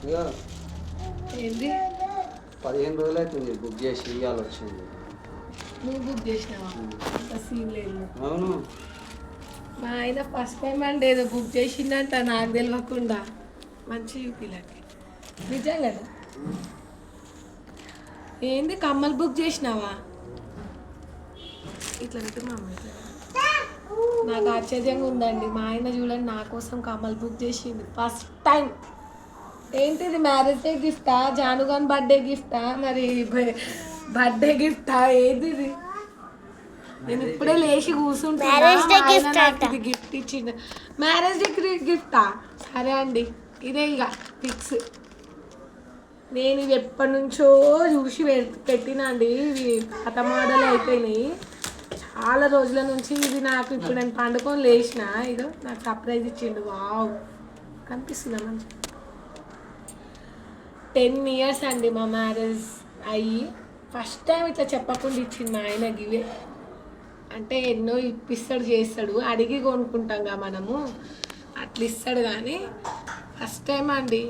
ఇక ఏంది 15 రోజులు అవుతుంది బుక్ చేసి ఇవాళ వచ్చింది. నువ్వు బుక్ చేసినావా? అంత సీన్ లేదు. అవును. మా ఆయన ఫస్ట్ టైం అండి ఏదో బుక్ చేసిందంట నాకు తెలియకుండా. మంచి యూపీలకి నిజంగా. ఏంది కమ్మలు బుక్ చేసినావా? ఇట్లా పెట్టి మా అమ్మ ఇట్లా. నాకు ఆశ్చర్యంగా ఉందండి. మా ఆయన చూడండి నా కోసం కమ్మలు బుక్ చేసింది ఫస్ట్ టైం. ఏంటిది మ్యారేజ్ డే గిఫ్టా, జానుగాన్ బర్త్డే గిఫ్టా, మరి బర్త్డే గిఫ్టా, ఏది ఇది? నేను ఇప్పుడే లేచి కూర్చుంటున్నా. ఇది గిఫ్ట్ ఇచ్చింది. మ్యారేజ్ డే గిఫ్టా? సరే అండి, ఇదే ఇక ఫిక్స్. నేను ఇది ఎప్పటి నుంచో చూసి పెట్టినా అండి. ఇవి పాత మోడల్ అయిపోయినాయి చాలా రోజుల నుంచి. ఇది నాకు ఇప్పుడు నేను పండుకొని లేచిన ఇదో నాకు సర్ప్రైజ్ ఇచ్చిండు. వావ్, కనిపిస్తుందా మంచి. 10 years అండి మా మ్యారేజ్ అయ్యి. ఫస్ట్ టైం ఇట్లా చెప్పకుండా ఇచ్చింది మా ఆయన గివే. అంటే ఎన్నో ఇప్పిస్తాడు చేస్తాడు, అడిగి కొనుక్కుంటాం కదా మనము, అట్లా ఇస్తాడు. కానీ ఫస్ట్ టైం అండి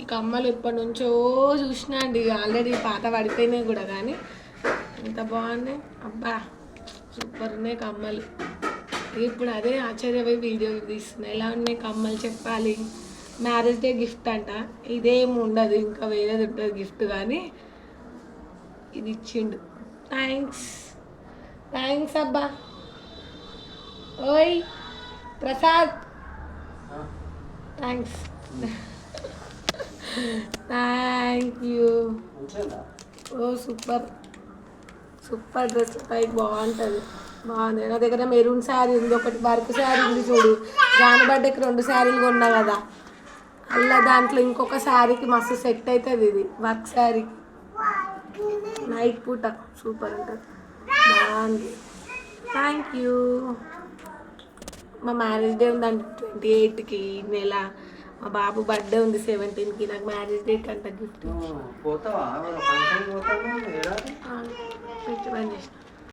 ఈ కమ్మలు ఎప్పటి నుంచో చూసినా అండి. ఆల్రెడీ పాత పడిపోయినాయి కూడా, కానీ ఎంత బాగున్నాయి అబ్బా, సూపర్ ఉన్నాయి కమ్మలు. ఇప్పుడు అదే ఆశ్చర్యపోయి వీడియో తీస్తున్నాయి. ఎలా ఉన్నాయి కమ్మలు చెప్పాలి. మ్యారేజ్ డే గిఫ్ట్ అంట. ఇదేమి ఉండదు, ఇంకా వేరేది ఉంటుంది గిఫ్ట్, కానీ ఇది ఇచ్చిండు. థ్యాంక్స్ థ్యాంక్స్ అబ్బా. ఓయ్ ప్రసాద్, థ్యాంక్స్. Thank you. ఓ సూపర్ సూపర్ డ్రెస్ పైకి బాగుంటుంది. బాగుంది. నా దగ్గర మెరూన్ శారీ ఉంది, ఒకటి వర్క్ శారీ ఉంది చూడు. జాను బర్త్డేకి 2 శారీలు కొన్నా కదా, అలా దాంట్లో ఇంకొక శారీకి మస్తు సెట్ అవుతుంది. ఇది వర్క్ శారీ, నైట్ పూట సూపర్ ఉంటుంది, బాగుంది. Thank you. మా మ్యారేజ్ డే ఉందండి 28కి నెల. మా బాబు బర్త్డే ఉంది 17కి. నాకు మ్యారేజ్ డేట్ అంట గిఫ్ట్. పోతావా? పెట్టి పని చేసిన